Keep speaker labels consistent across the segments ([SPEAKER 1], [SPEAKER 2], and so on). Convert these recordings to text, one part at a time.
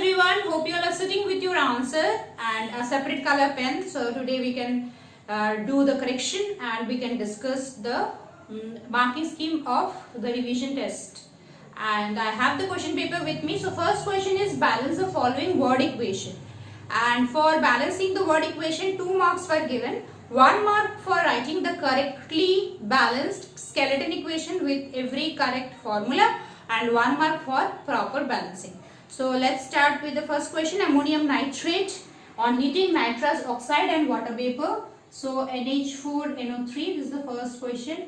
[SPEAKER 1] everyone, hope you all are sitting with your answer and a separate color pen. So today we can do the correction and we can discuss the marking scheme of the revision test. And I have the question paper with me. So first question is balance the following word equation. And for balancing the word equation, 2 marks were given. 1 mark for writing the correctly balanced skeleton equation with every correct formula and 1 mark for proper balancing. So let's start with the first question. Ammonium nitrate on heating nitrous oxide and water vapor. So NH4NO3, this is the first question.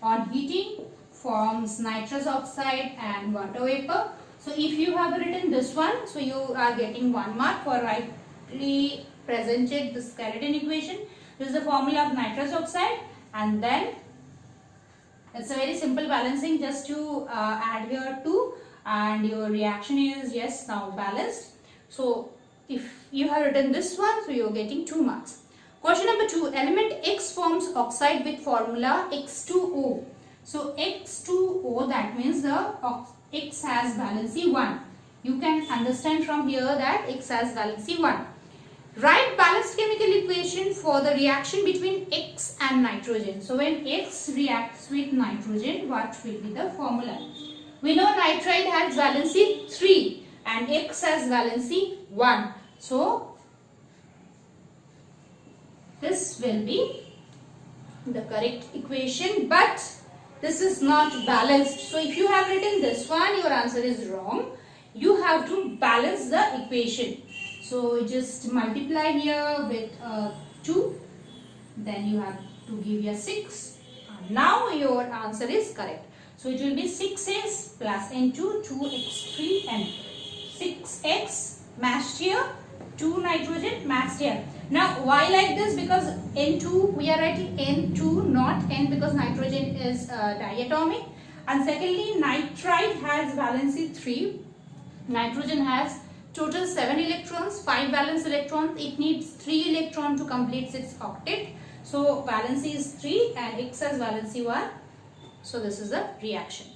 [SPEAKER 1] On heating forms nitrous oxide and water vapor. So if you have written this one, so you are getting 1 mark for rightly presented the skeleton equation. This is the formula of nitrous oxide, and then it's a very simple balancing, just to add here 2 and your reaction is yes, now balanced. So if you have written this one, so you are getting 2 marks. Question number 2, element X forms oxide with formula X2O. So X2O, that means the X has valency 1. You can understand from here that X has valency 1. Write balanced chemical equation for the reaction between X and nitrogen. So when X reacts with nitrogen, what will be the formula? We know nitride has valency 3 and X has valency 1. So this will be the correct equation, but this is not balanced. So if you have written this one, your answer is wrong. You have to balance the equation. So just multiply here with 2. Then you have to give your 6. Now your answer is correct. So it will be 6x plus N2, 2x3 and 6x matched here, 2 nitrogen matched here. Now why like this? Because N2, we are writing N2 not N, because nitrogen is diatomic. And secondly, nitride has valency 3. Nitrogen has total 7 electrons, 5 valence electrons. It needs 3 electrons to complete 6 octet. So valency is 3 and X has valency 1. So this is a reaction.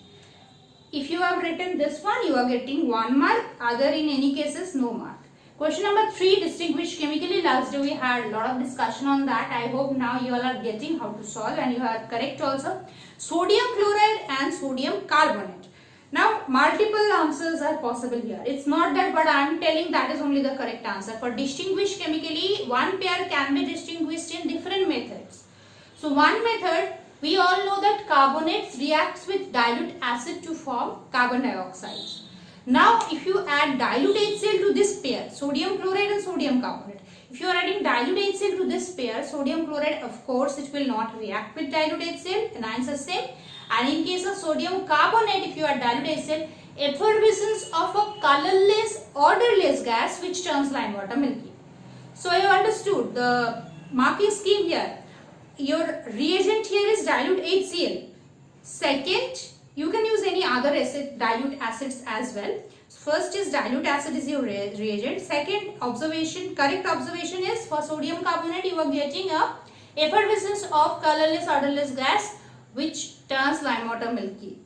[SPEAKER 1] If you have written this one, you are getting 1 mark. Other in any cases, no mark. Question number 3, distinguish chemically. Last day we had a lot of discussion on that. I hope now you all are getting how to solve, and you are correct also. Sodium chloride and sodium carbonate. Now multiple answers are possible here. It's not that, but I am telling that is only the correct answer. For distinguish chemically, one pair can be distinguished in different methods. So one method, we all know that carbonates reacts with dilute acid to form carbon dioxide. Now if you add dilute HCl to this pair, sodium chloride and sodium carbonate, if you are adding dilute HCl to this pair, sodium chloride, of course it will not react with dilute HCl, and answer same. And in case of sodium carbonate, if you add dilute HCl, effervescence of a colorless, odorless gas which turns lime water milky. So you understood the marking scheme here. Your reagent here is dilute HCl. Second, you can use any other acid, dilute acids as well. First is dilute acid is your reagent. Second observation, correct observation is for sodium carbonate you are getting a effervescence of colorless, odorless gas which turns lime water milky.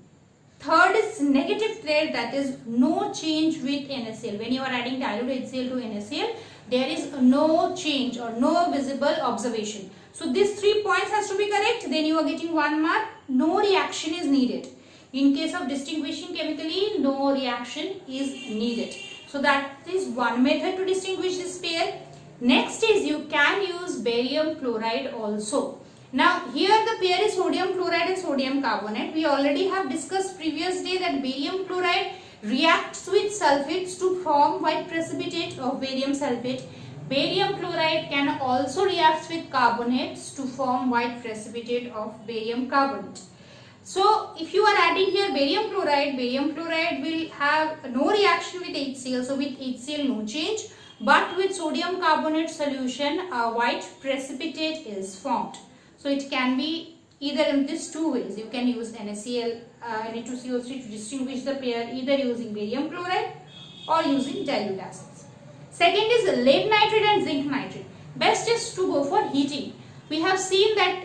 [SPEAKER 1] Third is negative trait, that is no change with NaCl. When you are adding dilute HCl to NaCl, there is no change or no visible observation. So these 3 points has to be correct, then you are getting 1 mark. No reaction is needed. In case of distinguishing chemically, no reaction is needed. So that is one method to distinguish this pair. Next is you can use barium chloride also. Now here the pair is sodium chloride and sodium carbonate. We already have discussed previous day that barium chloride reacts with sulfates to form white precipitate of barium sulfate. Barium chloride can also react with carbonates to form white precipitate of barium carbonate. So if you are adding here barium chloride will have no reaction with HCl. So with HCl no change, but with sodium carbonate solution a white precipitate is formed. So it can be either in these 2 ways. You can use NaCl, Na2CO3 to distinguish the pair, either using barium chloride or using dilute acids. Second is lead nitrate and zinc nitrate. Best is to go for heating. We have seen that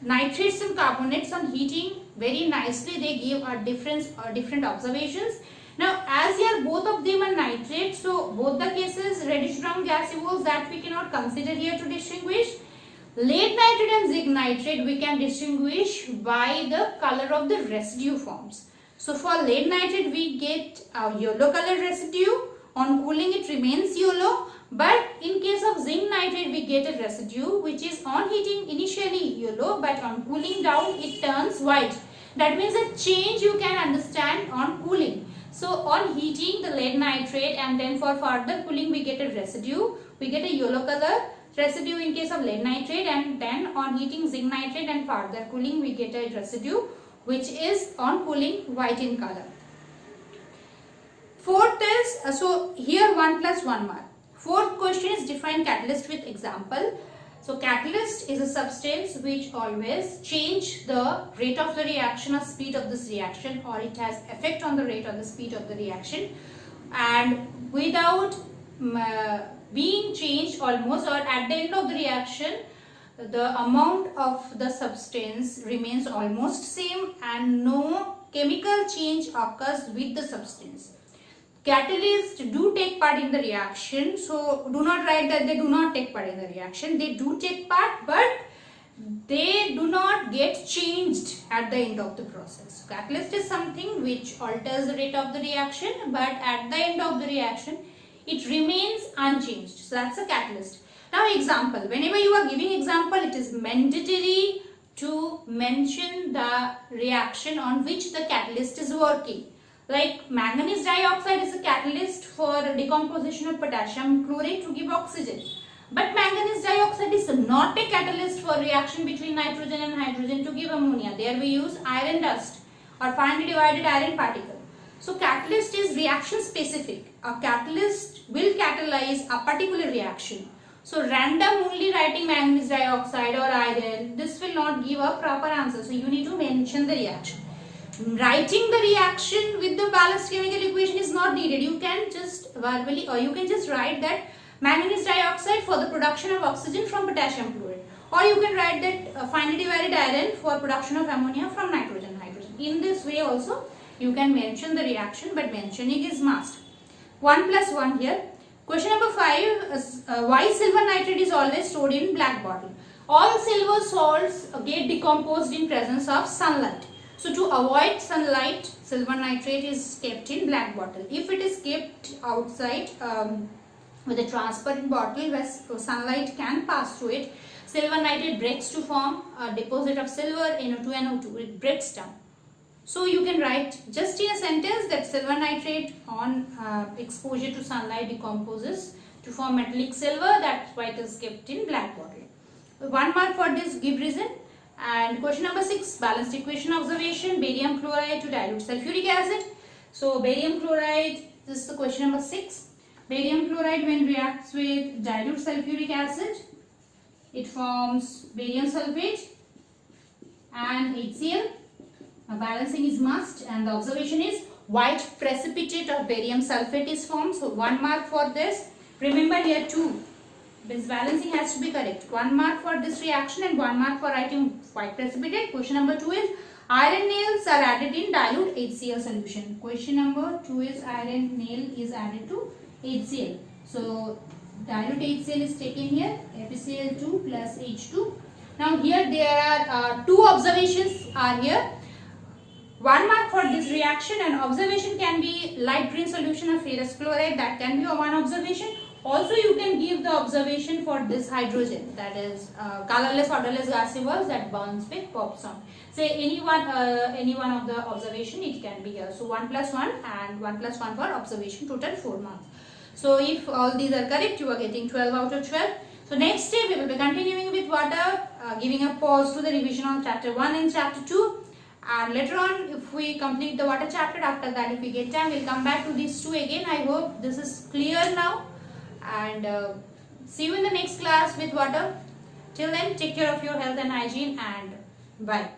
[SPEAKER 1] nitrates and carbonates on heating very nicely, they give a different observations. Now as here both of them are nitrate, both the cases reddish brown gas evolves, that we cannot consider here to distinguish. Lead nitrate and zinc nitrate we can distinguish by the color of the residue forms. So for lead nitrate we get a yellow color residue. On cooling it remains yellow, but in case of zinc nitrate we get a residue which is on heating initially yellow, but on cooling down it turns white. That means a change you can understand on cooling. So on heating the lead nitrate, and then for further cooling we get a residue. We get a yellow color residue in case of lead nitrate, and then on heating zinc nitrate and further cooling we get a residue which is on cooling white in color. Fourth is, so here 1 plus 1 mark. Fourth question is define catalyst with example. So catalyst is a substance which always change the rate of the reaction or speed of this reaction, or it has effect on the rate or the speed of the reaction, and without being changed almost, or at the end of the reaction the amount of the substance remains almost same and no chemical change occurs with the substance. Catalysts do take part in the reaction, so do not write that they do not take part in the reaction. They do take part, but they do not get changed at the end of the process. Catalyst is something which alters the rate of the reaction, but at the end of the reaction it remains unchanged. So that's a catalyst. Now example, whenever you are giving example, it is mandatory to mention the reaction on which the catalyst is working. Like manganese dioxide is a catalyst for decomposition of potassium chloride to give oxygen. But manganese dioxide is not a catalyst for reaction between nitrogen and hydrogen to give ammonia. There we use iron dust or finely divided iron particle. So catalyst is reaction specific. A catalyst will catalyze a particular reaction. So random only writing manganese dioxide or iron, this will not give a proper answer. So you need to mention the reaction. Writing the reaction with the balanced chemical equation is not needed. You can just verbally, or you can just write that manganese dioxide for the production of oxygen from potassium chloride, or you can write that finely divided iron for production of ammonia from nitrogen hydrogen. In this way also you can mention the reaction, but mentioning is must. 1 plus 1 here. Question number 5 is why silver nitrate is always stored in black bottle. All silver salts get decomposed in presence of sunlight. So to avoid sunlight, silver nitrate is kept in black bottle. If it is kept outside with a transparent bottle where sunlight can pass through it, silver nitrate breaks to form a deposit of silver, NO2 and O2. It breaks down. So you can write just in a sentence that silver nitrate on exposure to sunlight decomposes to form metallic silver. That's why it is kept in black bottle. 1 mark for this, give reason. And question number 6, balanced equation observation, barium chloride to dilute sulfuric acid. So barium chloride, this is the question number 6. Barium chloride when reacts with dilute sulfuric acid, it forms barium sulfate and HCl. Now balancing is must, and the observation is white precipitate of barium sulfate is formed. So 1 mark for this. Remember here 2. This balancing has to be correct. 1 mark for this reaction and 1 mark for writing white precipitate. Question number 2 is iron nails are added in dilute HCl solution. Question number 2 is iron nail is added to HCl. So dilute HCl is taken here, FeCl2 plus H2. Now here there are 2 observations are here. 1 mark for this reaction, and observation can be light green solution of ferrous chloride. That can be a 1 observation. Also you can give the observation for this hydrogen, that is colorless odorless gas evolves that burns with pop sound. Say any one of the observation it can be here. So 1 plus 1 and 1 plus 1 for observation, total 4 marks. So if all these are correct, you are getting 12 out of 12. So next day we will be continuing with water, giving a pause to the revision on chapter 1 and chapter 2. And later on, if we complete the water chapter, after that if we get time, we'll come back to these 2 again. I hope this is clear now. And see you in the next class with water. Till then, take care of your health and hygiene, and bye.